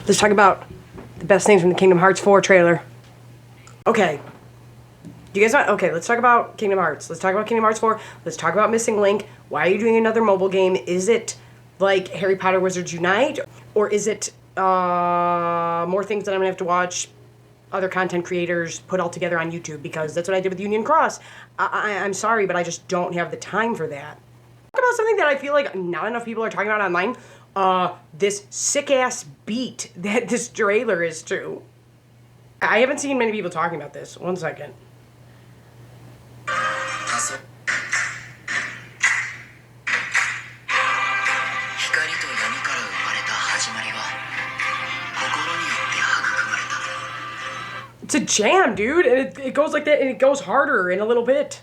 Let's talk about the best things from the Kingdom Hearts 4 trailer. Okay. Do you guys want... Okay, let's talk about Kingdom Hearts. Let's talk about Kingdom Hearts 4. Let's talk about Missing Link. Why are you doing another mobile game? Is it like Harry Potter Wizards Unite? Or is it more things that I'm going to have to watch other content creators put all together on YouTube? Because that's what I did with Union Cross. I'm sorry, but I just don't have the time for that. Talk about something that I feel like not enough people are talking about online. This sick-ass beat that this trailer is to. I haven't seen many people talking about this. One second. It's a jam, dude, and it goes like that, and it goes harder in a little bit.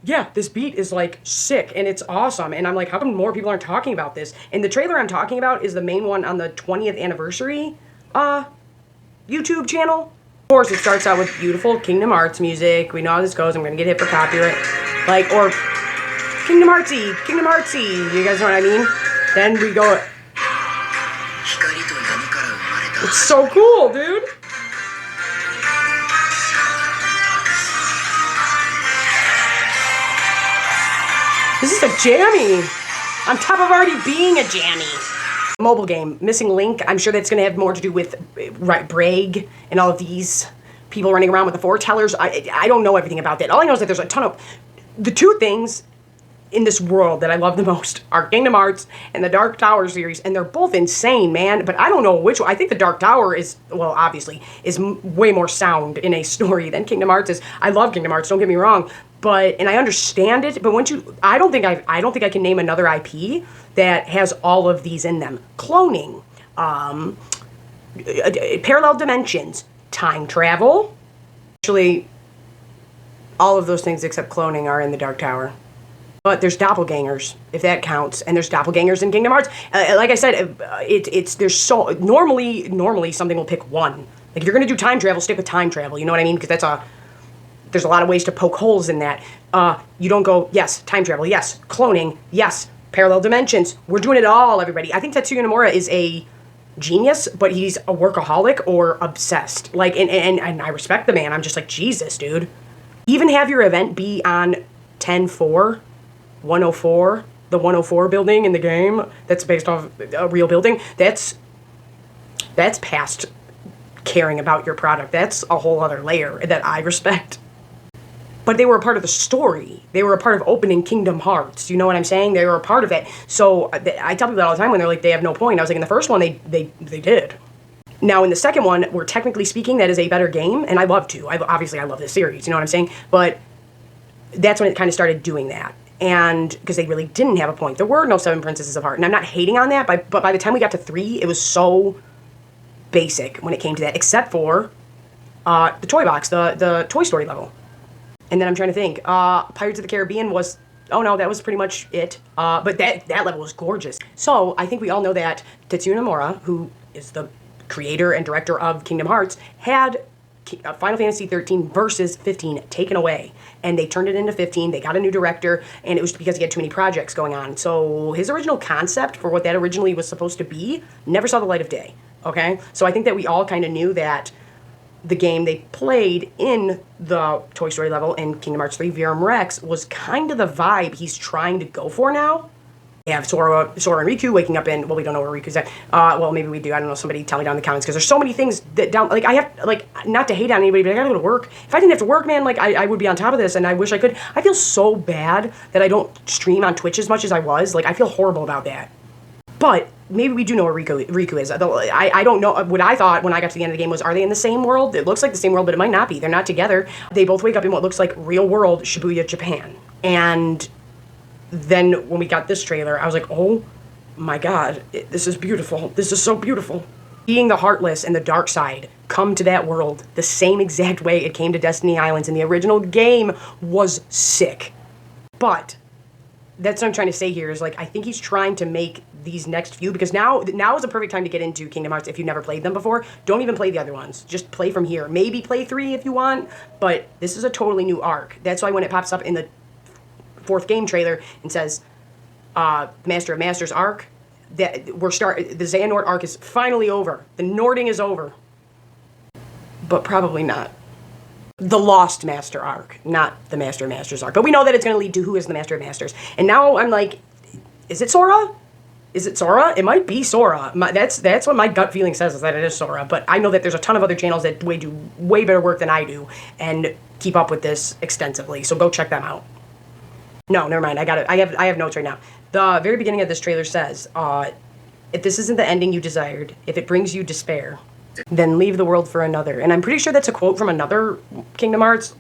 Yeah, this beat is, like, sick, and it's awesome, and I'm like, how come more people aren't talking about this? And the trailer I'm talking about is the main one on the 20th anniversary, YouTube channel. Of course, it starts out with beautiful Kingdom Hearts music. We know how this goes. I'm gonna get hit for copyright. Like, or Kingdom Heartsy, you guys know what I mean? Then we go... It's so cool, dude! This is a jammy! On top of already being a jammy. Mobile game, Missing Link, I'm sure that's going to have more to do with Brague and all of these people running around with the foretellers. I don't know everything about that. All I know is that there's a ton of... The two things in this world that I love the most are Kingdom Hearts and the Dark Tower series, and they're both insane, man, but I don't know which one. I think the Dark Tower is, well, obviously, is way more sound in a story than Kingdom Hearts is. I love Kingdom Hearts, don't get me wrong, but, and I understand it, but once you, I don't think I can name another IP that has all of these in them. Cloning, parallel dimensions, time travel. Actually, all of those things except cloning are in the Dark Tower. But there's doppelgangers, if that counts, and there's doppelgangers in Kingdom Hearts. Like I said, there's so, normally something will pick one. Like, if you're gonna do time travel, stick with time travel, you know what I mean? Because there's a lot of ways to poke holes in that. You don't go, yes, time travel, yes, cloning, yes, parallel dimensions. We're doing it all, everybody. I think Tetsuya Nomura is a genius, but he's a workaholic or obsessed. Like, and I respect the man. I'm just like, Jesus, dude. Even have your event be on 10-4, 104, the 104 building in the game that's based off a real building. That's past caring about your product. That's a whole other layer that I respect. But they were a part of the story. They were a part of opening Kingdom Hearts. You know what I'm saying? They were a part of it. So I tell people that all the time when they're like, they have no point. I was like, in the first one, they did. Now, in the second one, where technically speaking, that is a better game, and I love to. Obviously, I love this series, you know what I'm saying? But that's when it kind of started doing that. And because they really didn't have a point. There were no 7 Princesses of Heart. And I'm not hating on that, but by the time we got to 3, it was so basic when it came to that, except for the toy box, the Toy Story level. And then I'm trying to think. Pirates of the Caribbean was... Oh, no, that was pretty much it. But that level was gorgeous. So I think we all know that Tetsuya Nomura, who is the creator and director of Kingdom Hearts, had Final Fantasy 13 Versus 15 taken away. And they turned it into 15. They got a new director, and it was because he had too many projects going on. So his original concept for what that originally was supposed to be never saw the light of day, okay? So I think that we all kind of knew that the game they played in the Toy Story level in Kingdom Hearts 3, Virum Rex, was kind of the vibe he's trying to go for now. We have Sora and Riku waking up in, well, we don't know where Riku's at. Well, maybe we do. I don't know. Somebody tell me down in the comments, because there's so many things that down, like, I have, like, not to hate on anybody, but I gotta go to work. If I didn't have to work, man, like, I would be on top of this, and I wish I could. I feel so bad that I don't stream on Twitch as much as I was. Like, I feel horrible about that. But maybe we do know where Riku is. I don't know. What I thought when I got to the end of the game was, are they in the same world? It looks like the same world, but it might not be. They're not together. They both wake up in what looks like real world Shibuya, Japan. And then when we got this trailer, I was like, oh my god, this is beautiful. This is so beautiful. Seeing the Heartless and the Dark Side come to that world the same exact way it came to Destiny Islands in the original game was sick. But that's what I'm trying to say here is, like, I think he's trying to make these next few, because now is a perfect time to get into Kingdom Hearts if you've never played them before. Don't even play the other ones. Just play from here. Maybe play 3 if you want, but this is a totally new arc. That's why when it pops up in the 4th game trailer and says Master of Masters arc, that the Xehanort arc is finally over. The Nording is over. But probably not. The Lost Master arc, not the Master of Masters arc. But we know that it's going to lead to who is the Master of Masters. And now I'm like, is it Sora? Is it Sora? It might be Sora. That's what my gut feeling says, is that it is Sora. But I know that there's a ton of other channels that do way better work than I do and keep up with this extensively. So go check them out. No, never mind. I got it. I have notes right now. The very beginning of this trailer says, if this isn't the ending you desired, if it brings you despair, then leave the world for another. And I'm pretty sure that's a quote from another Kingdom Hearts.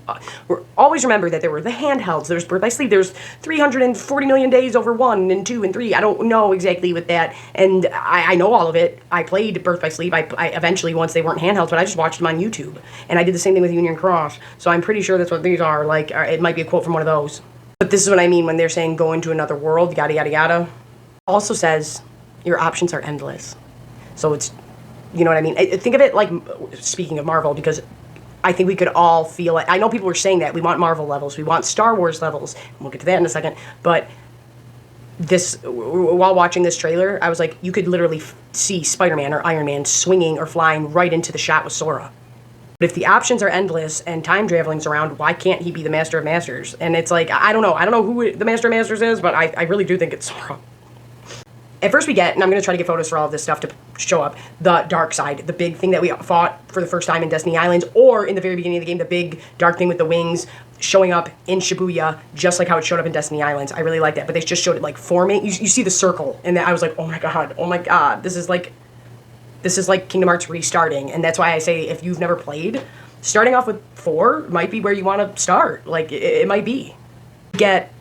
Always remember that there were the handhelds, there's Birth by Sleep, there's 340 million days over 1 and 2 and 3. I don't know exactly with that. And I know all of it. I played Birth by Sleep. I eventually, once they weren't handhelds, but I just watched them on YouTube. And I did the same thing with Union Cross. So I'm pretty sure that's what these are. Like, it might be a quote from one of those. But this is what I mean when they're saying go into another world, yada, yada, yada. Also says your options are endless. So it's, you know what I mean? Think of it like, speaking of Marvel, because I think we could all feel it. I know people were saying that. We want Marvel levels. We want Star Wars levels. We'll get to that in a second. But this, while watching this trailer, I was like, you could literally see Spider-Man or Iron Man swinging or flying right into the shot with Sora. But if the options are endless and time traveling's around, why can't he be the Master of Masters? And it's like, I don't know. I don't know who the Master of Masters is, but I really do think it's Sora. At first we get, and I'm going to try to get photos for all of this stuff to show up, the dark side, the big thing that we fought for the first time in Destiny Islands, or in the very beginning of the game, the big dark thing with the wings showing up in Shibuya, just like how it showed up in Destiny Islands. I really like that, but they just showed it like forming. You see the circle, and I was like, oh my god, this is like Kingdom Hearts restarting, and that's why I say if you've never played, starting off with 4 might be where you want to start. Like, it might be. Get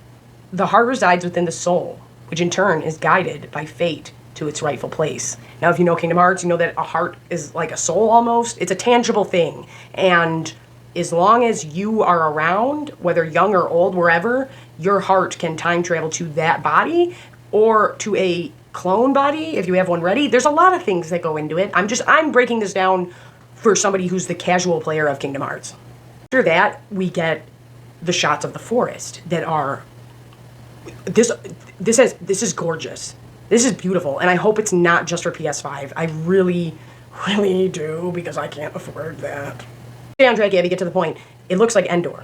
the heart resides within the soul, which in turn is guided by fate to its rightful place. Now, if you know Kingdom Hearts, you know that a heart is like a soul almost. It's a tangible thing. And as long as you are around, whether young or old, wherever, your heart can time travel to that body or to a clone body if you have one ready. There's a lot of things that go into it. I'm breaking this down for somebody who's the casual player of Kingdom Hearts. After that, we get the shots of the forest that are this is gorgeous. This is beautiful, and I hope it's not just for PS5. I really, really do, because I can't afford that. Soundtrack, Abby, get to the point. It looks like Endor.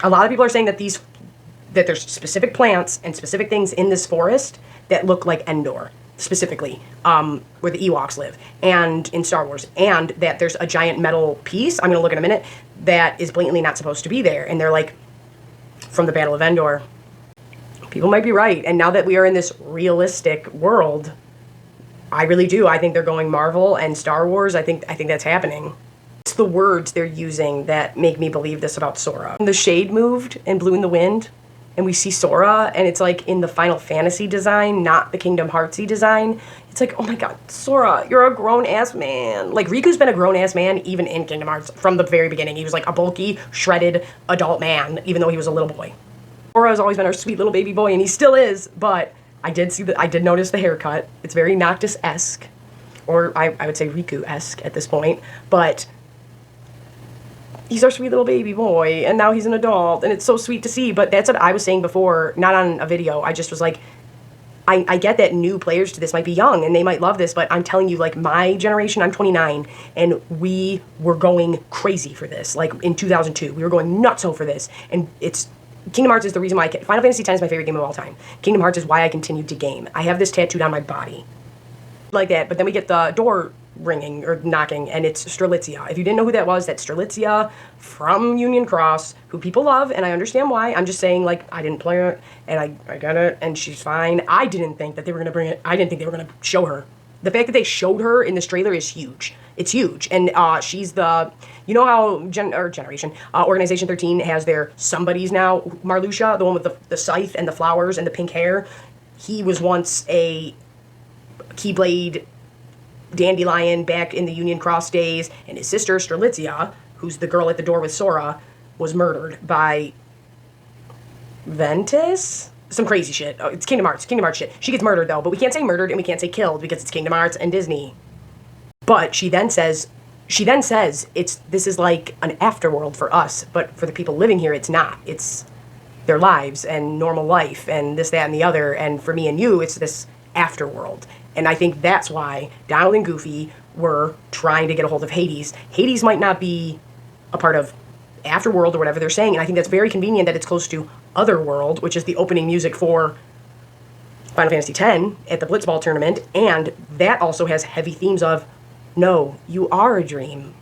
A lot of people are saying that there's specific plants and specific things in this forest that look like Endor, specifically, where the Ewoks live, and in Star Wars, and that there's a giant metal piece, I'm going to look in a minute, that is blatantly not supposed to be there, and they're like, from the Battle of Endor. People might be right, and now that we are in this realistic world, I really do. I think they're going Marvel and Star Wars. I think that's happening. It's the words they're using that make me believe this about Sora. The shade moved and blew in the wind, and we see Sora, and it's like in the Final Fantasy design, not the Kingdom Heartsy design. It's like, oh my god, Sora, you're a grown-ass man. Like, Riku's been a grown-ass man even in Kingdom Hearts from the very beginning. He was like a bulky, shredded adult man, even though he was a little boy. Sora has always been our sweet little baby boy, and he still is, but I did notice the haircut. It's very Noctis-esque, or I would say Riku-esque at this point, but he's our sweet little baby boy, and now he's an adult, and it's so sweet to see. But that's what I was saying before, not on a video. I just was like, I get that new players to this might be young, and they might love this, but I'm telling you, like, my generation, I'm 29, and we were going crazy for this. Like, in 2002, we were going nutso for this, and Kingdom Hearts is the reason why Final Fantasy X is my favorite game of all time. Kingdom Hearts is why I continued to game. I have this tattooed on my body. Like that, but then we get the door ringing or knocking, and it's Strelitzia. If you didn't know who that was, that's Strelitzia from Union Cross, who people love, and I understand why. I'm just saying, like, I didn't play it, and I got it, and she's fine. I didn't think that they were going to bring it. I didn't think they were going to show her. The fact that they showed her in this trailer is huge. It's huge. And she's the, you know how Organization 13 has their somebodies now? Marluxia, the one with the scythe and the flowers and the pink hair. He was once a Keyblade dandelion back in the Union Cross days. And his sister, Strelitzia, who's the girl at the door with Sora, was murdered by Ventus? Some crazy shit. Oh, it's Kingdom Hearts shit. She gets murdered, though, but we can't say murdered and we can't say killed because it's Kingdom Hearts and Disney. But she then says this is like an afterworld for us, but for the people living here, it's not. It's their lives and normal life and this, that, and the other, and for me and you, it's this afterworld. And I think that's why Donald and Goofy were trying to get a hold of Hades. Hades might not be a part of Afterworld or whatever they're saying, and I think that's very convenient that it's close to Otherworld, which is the opening music for Final Fantasy X at the Blitzball tournament, and that also has heavy themes of, no, you are a dream.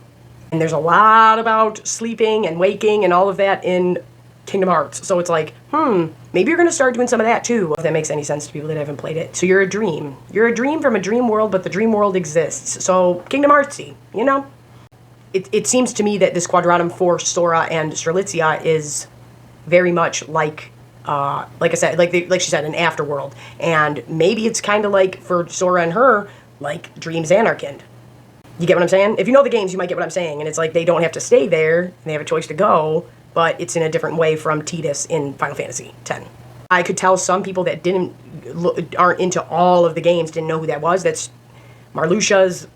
And there's a lot about sleeping and waking and all of that in Kingdom Hearts. So it's like, maybe you're going to start doing some of that too, if that makes any sense to people that haven't played it. So you're a dream. You're a dream from a dream world, but the dream world exists. So Kingdom Heartsy, you know? It seems to me that this quadratum for Sora and Strelitzia is very much like I said, like she said, an afterworld. And maybe it's kind of like, for Sora and her, like Dreams Anarchind. You get what I'm saying? If you know the games, you might get what I'm saying. And it's like they don't have to stay there, and they have a choice to go, but it's in a different way from Tidus in Final Fantasy X. I could tell some people that aren't into all of the games didn't know who that was. That's Marluxia's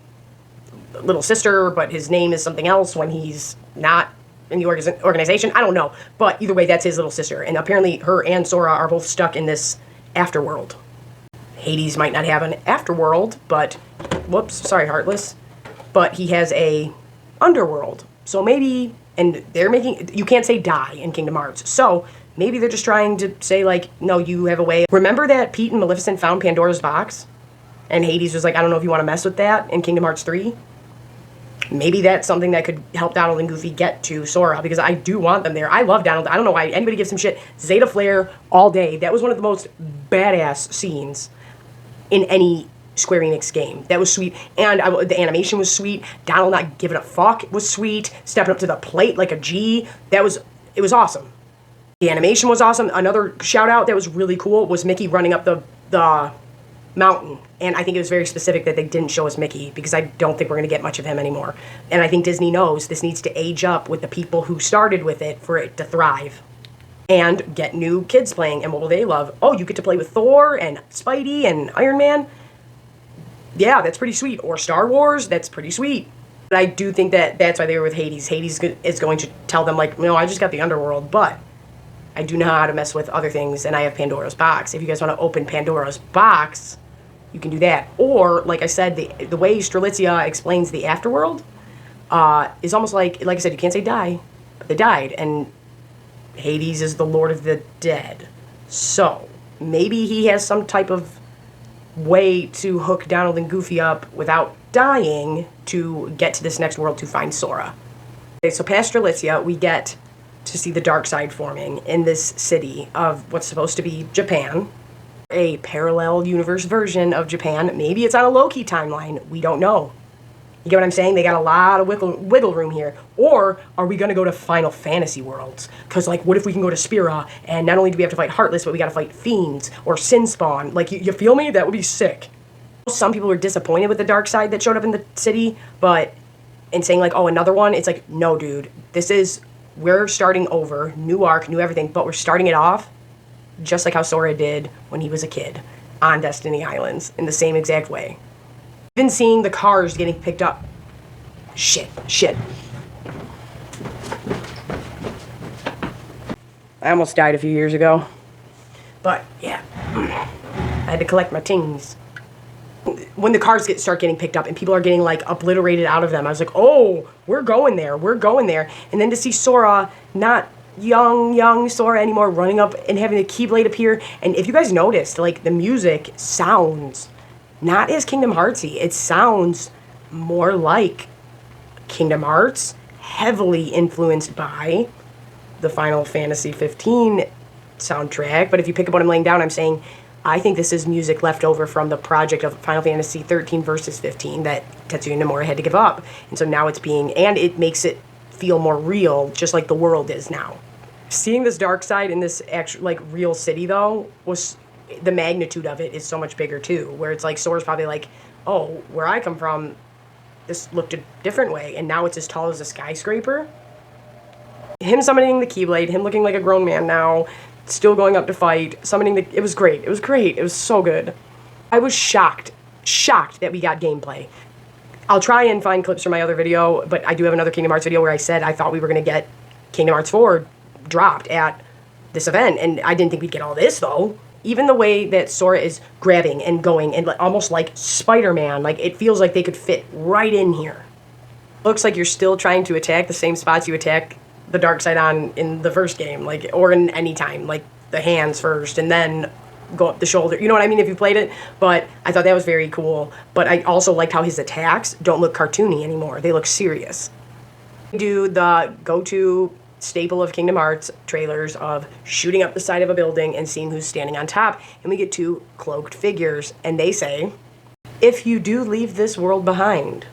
little sister, but his name is something else when he's not in the organization. I don't know. But either way, that's his little sister. And apparently her and Sora are both stuck in this afterworld. Hades might not have an afterworld, but, whoops, sorry, Heartless. But he has a underworld. So maybe, and they're making, you can't say die in Kingdom Hearts. So maybe they're just trying to say, like, no, you have a way. Remember that Pete and Maleficent found Pandora's box? And Hades was like, I don't know if you want to mess with that in Kingdom Hearts 3. Maybe that's something that could help Donald and Goofy get to Sora, because I do want them there. I love Donald. I don't know why anybody gives him shit. Zeta Flare all day. That was one of the most badass scenes in any Square Enix game. That was sweet. And the animation was sweet. Donald not giving a fuck was sweet. Stepping up to the plate like a G. It was awesome. The animation was awesome. Another shout out that was really cool was Mickey running up the mountain. And I think it was very specific that they didn't show us Mickey, because I don't think we're going to get much of him anymore. And I think Disney knows this needs to age up with the people who started with it for it to thrive. And get new kids playing. And what will they love? Oh, you get to play with Thor and Spidey and Iron Man? Yeah, that's pretty sweet. Or Star Wars, that's pretty sweet. But I do think that that's why they were with Hades. Hades is going to tell them, like, no, I just got the underworld, but I do know how to mess with other things, and I have Pandora's box. If you guys want to open Pandora's box, you can do that. Or, like I said, the way Strelitzia explains the afterworld is almost like I said, you can't say die, but they died, and Hades is the Lord of the Dead. So, maybe he has some type of way to hook Donald and Goofy up without dying to get to this next world to find Sora. Okay, so past Strelitzia, we get to see the dark side forming in this city of what's supposed to be Japan. A parallel universe version of Japan. Maybe it's on a Loki timeline. We don't know. You get what I'm saying? They got a lot of wiggle room here. Or are we going to go to Final Fantasy worlds? Because, like, what if we can go to Spira, and not only do we have to fight Heartless, but we got to fight Fiends or Sinspawn? Like, you feel me? That would be sick. Some people were disappointed with the dark side that showed up in the city, but in saying, like, oh, another one, it's like, no, dude. We're starting over. New arc, new everything, but we're starting it off just like how Sora did when he was a kid on Destiny Islands, in the same exact way. Even seeing the cars getting picked up. Shit. I almost died a few years ago. But, yeah. I had to collect my tings. When the cars start getting picked up and people are getting, like, obliterated out of them, I was like, oh, we're going there. And then to see Sora, not young Sora anymore, running up and having the Keyblade appear. And if you guys noticed, like, the music sounds not as Kingdom Heartsy. It sounds more like Kingdom Hearts, heavily influenced by the Final Fantasy 15 soundtrack. But if you pick up what I'm laying down, I'm saying I think this is music left over from the project of Final Fantasy 13 versus 15 that Tetsuya Nomura had to give up. And so now and it makes it feel more real, just like the world is now. Seeing this dark side in this actual, like, real city, though, the magnitude of it is so much bigger, too, where it's like Sora's probably like, oh, where I come from, this looked a different way, and now it's as tall as a skyscraper. Him summoning the Keyblade, him looking like a grown man now, still going up to fight, it was great. It was so good. I was shocked that we got gameplay. I'll try and find clips from my other video, but I do have another Kingdom Hearts video where I said I thought we were going to get Kingdom Hearts 4 dropped at this event, and I didn't think we'd get all this, though. even the way that Sora is grabbing and going and almost like Spider-Man, like it feels like they could fit right in here. Looks like you're still trying to attack the same spots you attack the dark side on in the first game, like, or in any time, like the hands first and then go up the shoulder. You know what I mean, if you played it? But I thought that was very cool. But I also liked how his attacks don't look cartoony anymore. They look serious. Do the go-to staple of Kingdom Hearts trailers of shooting up the side of a building and seeing who's standing on top, and we get 2 cloaked figures, and they say, if you do leave this world behind,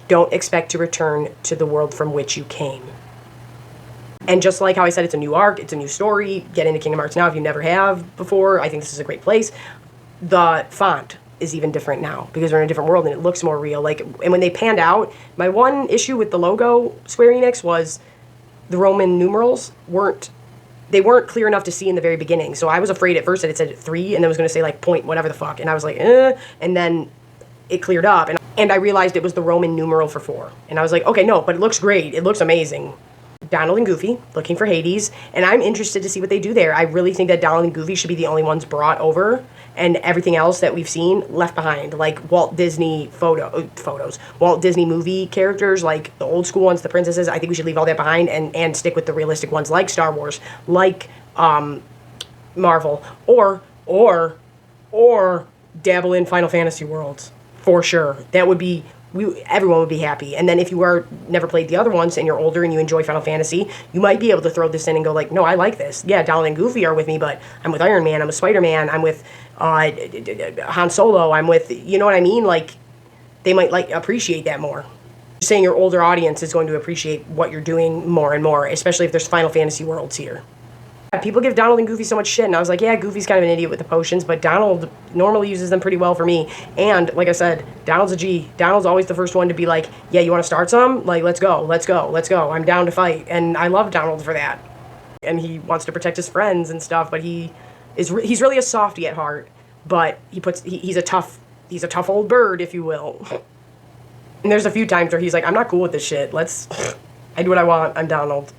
don't expect to return to the world from which you came. And just like how I said, it's a new arc, it's a new story, get into Kingdom Hearts now if you never have before. I think this is a great place. The font is even different now because we're in a different world and it looks more real. Like, and when they panned out, my one issue with the logo Square Enix was the Roman numerals weren't clear enough to see in the very beginning. So I was afraid at first that it said 3 and then it was going to say like point whatever the fuck. And I was like, and then it cleared up and I realized it was the Roman numeral for 4. And I was like, okay, no, but it looks great. It looks amazing. Donald and Goofy looking for Hades, and I'm interested to see what they do there. I really think that Donald and Goofy should be the only ones brought over, and everything else that we've seen left behind, like Walt Disney photos, Walt Disney movie characters, like the old school ones, the princesses. I think we should leave all that behind and stick with the realistic ones, like Star Wars, like Marvel, or dabble in Final Fantasy worlds for sure. That would be. Everyone would be happy. And then if you never played the other ones and you're older and you enjoy Final Fantasy, you might be able to throw this in and go like, no, I like this. Yeah, Donald and Goofy are with me, but I'm with Iron Man, I'm with Spider-Man, I'm with Han Solo, I'm with, you know what I mean? Like, they might like appreciate that more. Just saying your older audience is going to appreciate what you're doing more and more, especially if there's Final Fantasy worlds here. People give Donald and Goofy so much shit, and I was like, yeah, Goofy's kind of an idiot with the potions, but Donald normally uses them pretty well for me. And, like I said, Donald's a G. Donald's always the first one to be like, yeah, you want to start some? Like, let's go. I'm down to fight. And I love Donald for that. And he wants to protect his friends and stuff, but he's really a softie at heart. But he's a tough old bird, if you will. And there's a few times where he's like, I'm not cool with this shit. I do what I want. I'm Donald.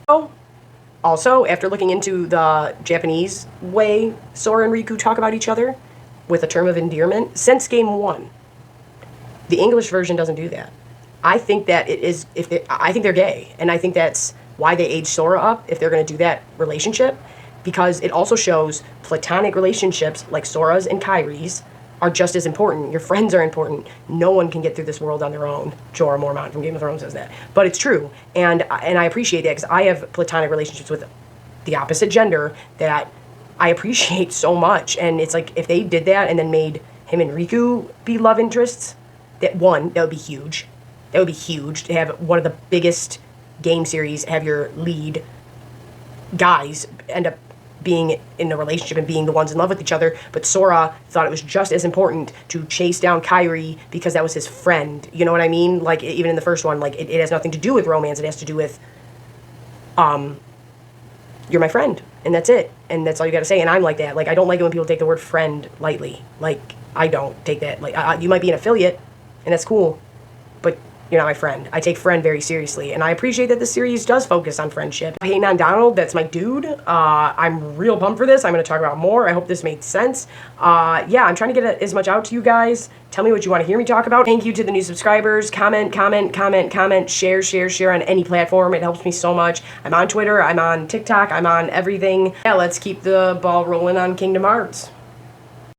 Oh. Also, after looking into the Japanese way Sora and Riku talk about each other with a term of endearment, since game 1, the English version doesn't do that. I think that I think they're gay, and I think that's why they age Sora up if they're going to do that relationship, because it also shows platonic relationships like Sora's and Kairi's are just as important. Your friends are important. No one can get through this world on their own. Jorah Mormont from Game of Thrones says that. But it's true. And I appreciate that because I have platonic relationships with the opposite gender that I appreciate so much. And it's like if they did that and then made him and Riku be love interests, that would be huge. That would be huge to have one of the biggest game series have your lead guys end up being in a relationship and being the ones in love with each other, but Sora thought it was just as important to chase down Kairi because that was his friend. You know what I mean? Like, even in the first one, like, it has nothing to do with romance. It has to do with, you're my friend, and that's it. And that's all you gotta say, and I'm like that. Like, I don't like it when people take the word friend lightly. Like, I don't take that. Like, you might be an affiliate, and that's cool, but you're not my friend. I take friend very seriously, and I appreciate that the series does focus on friendship. Hating on Donald, that's my dude. I'm real pumped for this. I'm going to talk about more. I hope this made sense. Yeah, I'm trying to get as much out to you guys. Tell me what you want to hear me talk about. Thank you to the new subscribers. Comment, share on any platform. It helps me so much. I'm on Twitter. I'm on TikTok. I'm on everything. Yeah, let's keep the ball rolling on Kingdom Hearts.